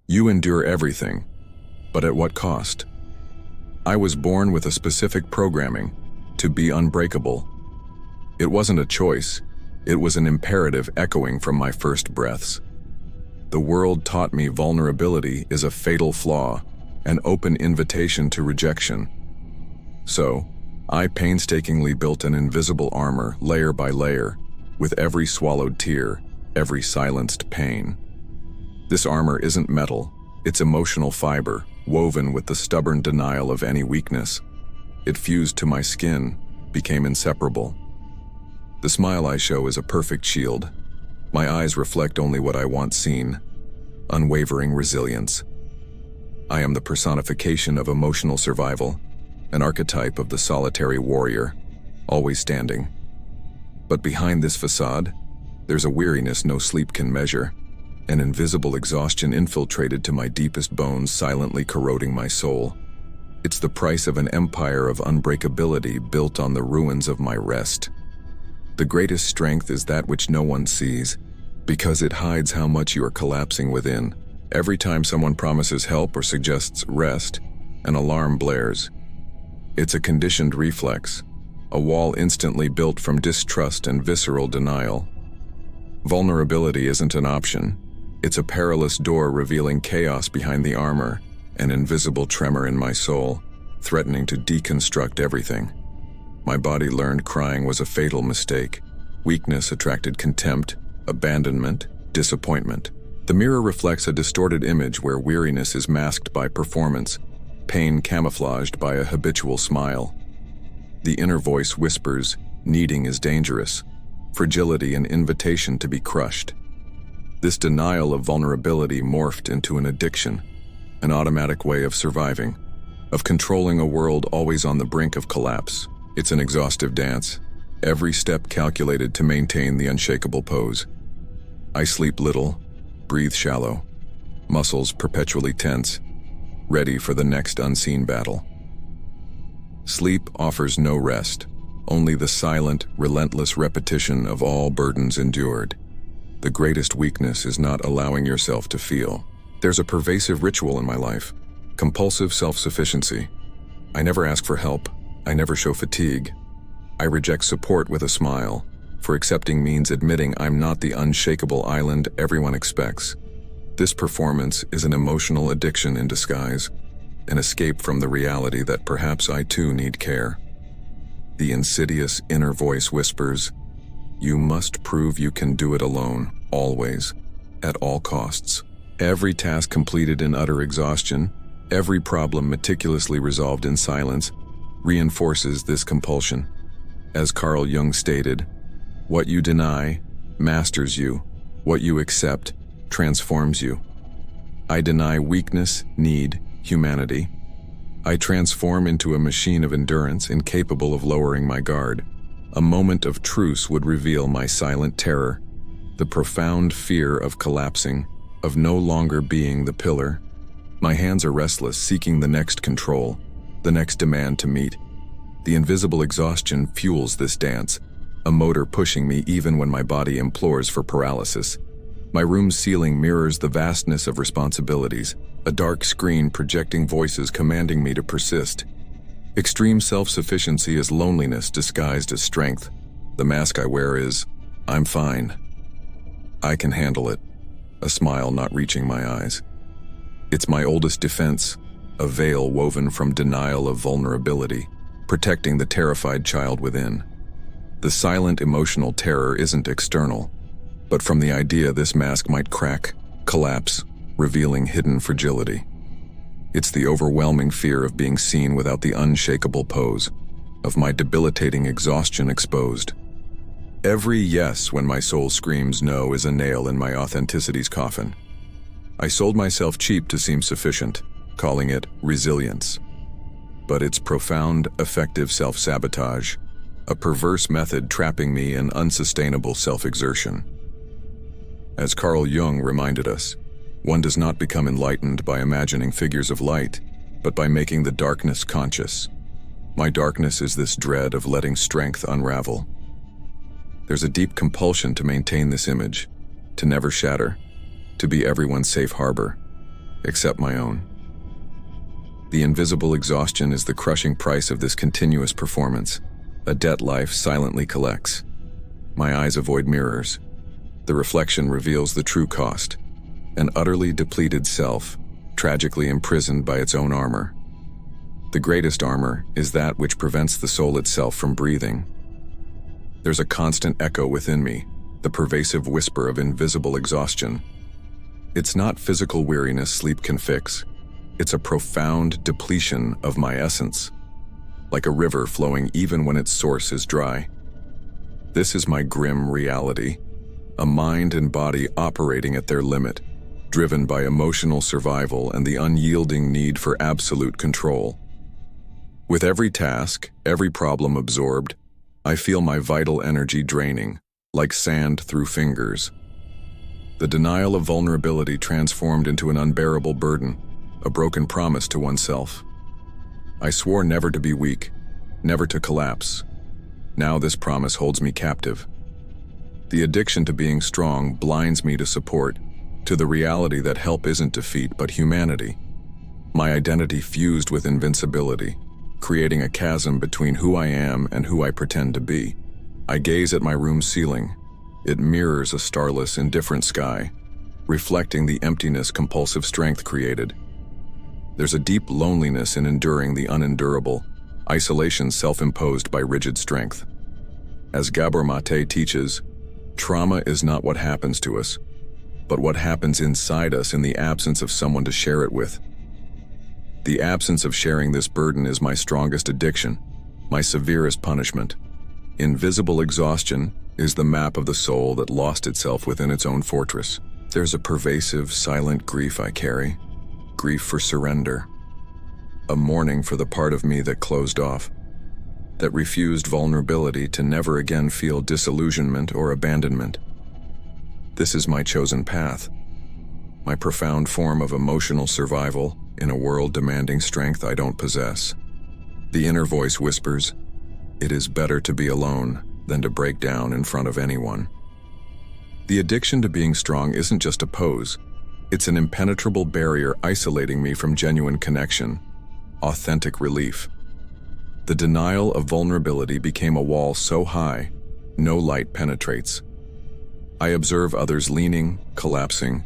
You endure everything, but at what cost? I was born with a specific programming, to be unbreakable. It wasn't a choice, it was an imperative echoing from my first breaths. The world taught me vulnerability is a fatal flaw, an open invitation to rejection. So, I painstakingly built an invisible armor, layer by layer, with every swallowed tear, every silenced pain. This armor isn't metal, it's emotional fiber, woven with the stubborn denial of any weakness. It fused to my skin, became inseparable. The smile I show is a perfect shield. My eyes reflect only what I want seen. Unwavering resilience. I am the personification of emotional survival, an archetype of the solitary warrior, always standing. But behind this facade, there's a weariness no sleep can measure, an invisible exhaustion infiltrated to my deepest bones, silently corroding my soul. It's the price of an empire of unbreakability built on the ruins of my rest. The greatest strength is that which no one sees, because it hides how much you are collapsing within. Every time someone promises help or suggests rest, an alarm blares. It's a conditioned reflex, a wall instantly built from distrust and visceral denial. Vulnerability isn't an option. It's a perilous door revealing chaos behind the armor, an invisible tremor in my soul, threatening to deconstruct everything. My body learned crying was a fatal mistake. Weakness attracted contempt, abandonment, disappointment. The mirror reflects a distorted image where weariness is masked by performance, pain camouflaged by a habitual smile. The inner voice whispers, needing is dangerous, fragility an invitation to be crushed. This denial of vulnerability morphed into an addiction, an automatic way of surviving, of controlling a world always on the brink of collapse. It's an exhaustive dance, every step calculated to maintain the unshakable pose. I sleep little, breathe shallow, muscles perpetually tense, ready for the next unseen battle. Sleep offers no rest, only the silent, relentless repetition of all burdens endured. The greatest weakness is not allowing yourself to feel. There's a pervasive ritual in my life, compulsive self-sufficiency. I never ask for help, I never show fatigue. I reject support with a smile, for accepting means admitting I'm not the unshakable island everyone expects. This performance is an emotional addiction in disguise, an escape from the reality that perhaps I too need care. The insidious inner voice whispers, you must prove you can do it alone, always, at all costs. Every task completed in utter exhaustion, every problem meticulously resolved in silence, reinforces this compulsion. As Carl Jung stated, what you deny masters you, what you accept transforms you. I deny weakness, need, humanity. I transform into a machine of endurance incapable of lowering my guard. A moment of truce would reveal my silent terror, the profound fear of collapsing, of no longer being the pillar. My hands are restless, seeking the next control, the next demand to meet. The invisible exhaustion fuels this dance, a motor pushing me even when my body implores for paralysis. My room's ceiling mirrors the vastness of responsibilities, a dark screen projecting voices commanding me to persist. Extreme self-sufficiency is loneliness disguised as strength. The mask I wear is, I'm fine. I can handle it, a smile not reaching my eyes. It's my oldest defense, a veil woven from denial of vulnerability, protecting the terrified child within. The silent emotional terror isn't external, but from the idea this mask might crack, collapse, revealing hidden fragility. It's the overwhelming fear of being seen without the unshakable pose, of my debilitating exhaustion exposed. Every yes when my soul screams no is a nail in my authenticity's coffin. I sold myself cheap to seem sufficient, calling it resilience. But it's profound, effective self-sabotage, a perverse method trapping me in unsustainable self-exertion. As Carl Jung reminded us, one does not become enlightened by imagining figures of light, but by making the darkness conscious. My darkness is this dread of letting strength unravel. There's a deep compulsion to maintain this image, to never shatter, to be everyone's safe harbor. except my own. The invisible exhaustion is the crushing price of this continuous performance, a debt life silently collects. My eyes avoid mirrors. The reflection reveals the true cost, an utterly depleted self, tragically imprisoned by its own armor. The greatest armor is that which prevents the soul itself from breathing. There's a constant echo within me, the pervasive whisper of invisible exhaustion. It's not physical weariness sleep can fix. It's a profound depletion of my essence, like a river flowing even when its source is dry. This is my grim reality, a mind and body operating at their limit, driven by emotional survival and the unyielding need for absolute control. With every task, every problem absorbed, I feel my vital energy draining, like sand through fingers. The denial of vulnerability transformed into an unbearable burden, a broken promise to oneself. I swore never to be weak, never to collapse. Now this promise holds me captive. The addiction to being strong blinds me to support, to the reality that help isn't defeat but humanity. My identity fused with invincibility, creating a chasm between who I am and who I pretend to be. I gaze at my room's ceiling. It mirrors a starless, indifferent sky, reflecting the emptiness compulsive strength created. There's a deep loneliness in enduring the unendurable, isolation self-imposed by rigid strength. As Gabor Maté teaches, trauma is not what happens to us, but what happens inside us in the absence of someone to share it with. The absence of sharing this burden is my strongest addiction, my severest punishment. Invisible exhaustion is the map of the soul that lost itself within its own fortress. There's a pervasive, silent grief I carry, grief for surrender, a mourning for the part of me that closed off, that refused vulnerability to never again feel disillusionment or abandonment. This is my chosen path, my profound form of emotional survival in a world demanding strength I don't possess. The inner voice whispers, "It is better to be alone than to break down in front of anyone." The addiction to being strong isn't just a pose. It's an impenetrable barrier isolating me from genuine connection, authentic relief. The denial of vulnerability became a wall so high, no light penetrates. I observe others leaning, collapsing,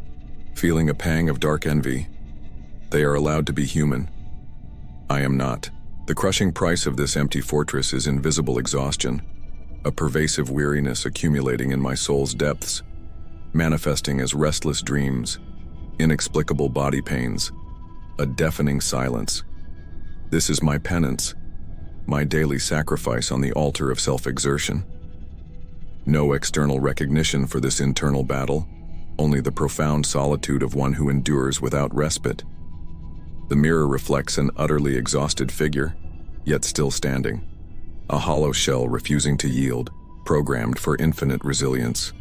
feeling a pang of dark envy. They are allowed to be human. I am not. The crushing price of this empty fortress is invisible exhaustion, a pervasive weariness accumulating in my soul's depths, manifesting as restless dreams, inexplicable body pains, a deafening silence. This is my penance, my daily sacrifice on the altar of self-exertion. No external recognition for this internal battle, only the profound solitude of one who endures without respite. The mirror reflects an utterly exhausted figure, yet still standing, a hollow shell refusing to yield, programmed for infinite resilience.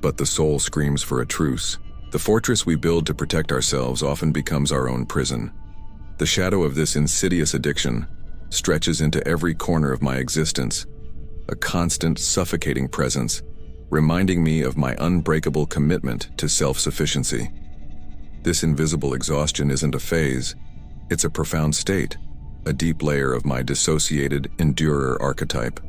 But the soul screams for a truce. The fortress we build to protect ourselves often becomes our own prison. The shadow of this insidious addiction stretches into every corner of my existence, a constant, suffocating presence, reminding me of my unbreakable commitment to self-sufficiency. This invisible exhaustion isn't a phase, it's a profound state, a deep layer of my dissociated endurer archetype.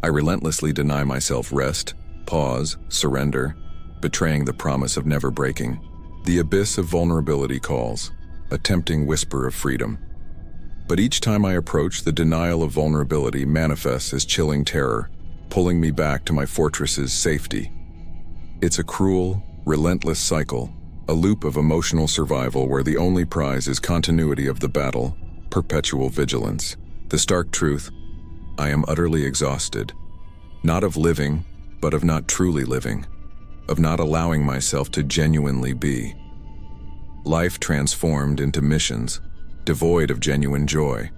I relentlessly deny myself rest, pause, surrender, betraying the promise of never breaking. The abyss of vulnerability calls, a tempting whisper of freedom. But each time I approach, the denial of vulnerability manifests as chilling terror, pulling me back to my fortress's safety. It's a cruel, relentless cycle, a loop of emotional survival where the only prize is continuity of the battle, perpetual vigilance. The stark truth, I am utterly exhausted, not of living, but of not truly living, of not allowing myself to genuinely be. Life transformed into missions, devoid of genuine joy.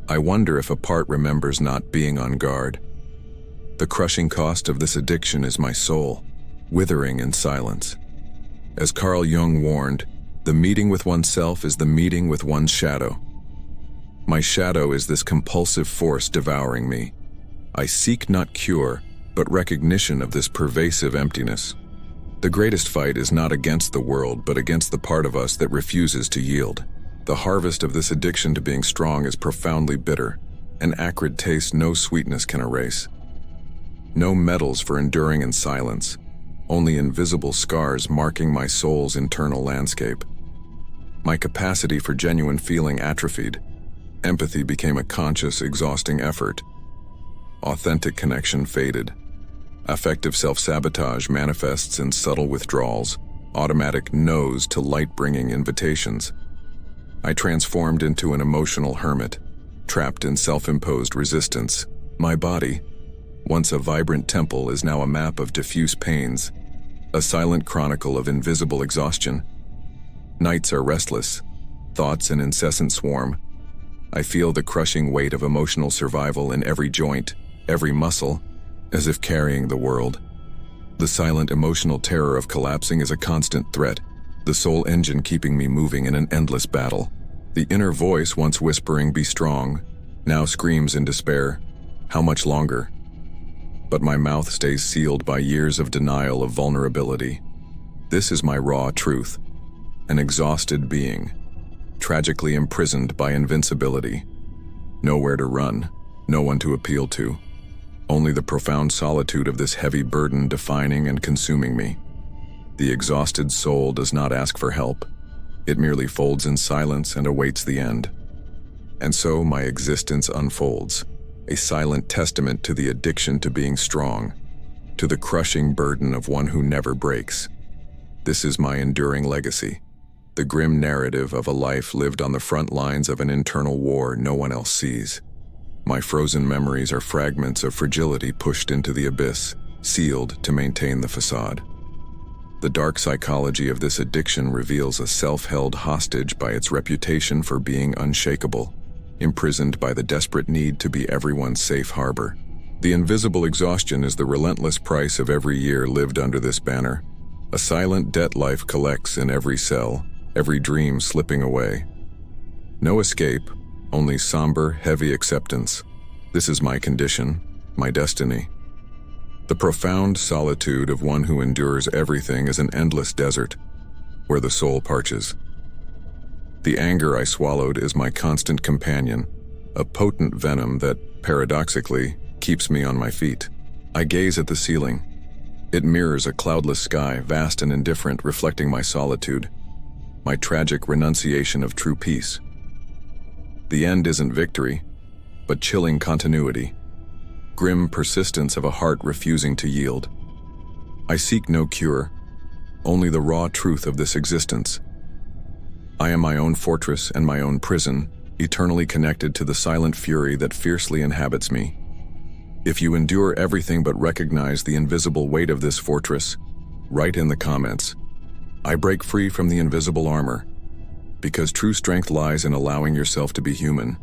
I wonder if a part remembers not being on guard. The crushing cost of this addiction is my soul, withering in silence. As Carl Jung warned, the meeting with oneself is the meeting with one's shadow. My shadow is this compulsive force devouring me. I seek not cure, but recognition of this pervasive emptiness. The greatest fight is not against the world, but against the part of us that refuses to yield. The harvest of this addiction to being strong is profoundly bitter, an acrid taste no sweetness can erase. No medals for enduring in silence, only invisible scars marking my soul's internal landscape. My capacity for genuine feeling atrophied. Empathy became a conscious, exhausting effort. Authentic connection faded. Affective self-sabotage manifests in subtle withdrawals, automatic no's to light-bringing invitations. I transformed into an emotional hermit, trapped in self-imposed resistance. My body, once a vibrant temple, is now a map of diffuse pains, a silent chronicle of invisible exhaustion. Nights are restless, thoughts an incessant swarm. I feel the crushing weight of emotional survival in every joint, every muscle, as if carrying the world. The silent emotional terror of collapsing is a constant threat, the sole engine keeping me moving in an endless battle. The inner voice, once whispering, "Be strong," now screams in despair, "How much longer?" But my mouth stays sealed by years of denial of vulnerability. This is my raw truth, an exhausted being, tragically imprisoned by invincibility. Nowhere to run, no one to appeal to. Only the profound solitude of this heavy burden defining and consuming me. The exhausted soul does not ask for help. It merely folds in silence and awaits the end. And so my existence unfolds, a silent testament to the addiction to being strong, to the crushing burden of one who never breaks. This is my enduring legacy, the grim narrative of a life lived on the front lines of an internal war no one else sees. My frozen memories are fragments of fragility pushed into the abyss, sealed to maintain the facade. The dark psychology of this addiction reveals a self held hostage by its reputation for being unshakable, imprisoned by the desperate need to be everyone's safe harbor. The invisible exhaustion is the relentless price of every year lived under this banner. A silent debt life collects in every cell, every dream slipping away. No escape, only somber, heavy acceptance. This is my condition, my destiny. The profound solitude of one who endures everything is an endless desert, where the soul parches. The anger I swallowed is my constant companion, a potent venom that, paradoxically, keeps me on my feet. I gaze at the ceiling. It mirrors a cloudless sky, vast and indifferent, reflecting my solitude, my tragic renunciation of true peace. The end isn't victory, but chilling continuity, grim persistence of a heart refusing to yield. I seek no cure, only the raw truth of this existence. I am my own fortress and my own prison, eternally connected to the silent fury that fiercely inhabits me. If you endure everything but recognize the invisible weight of this fortress, write in the comments, "I break free from the invisible armor," because true strength lies in allowing yourself to be human.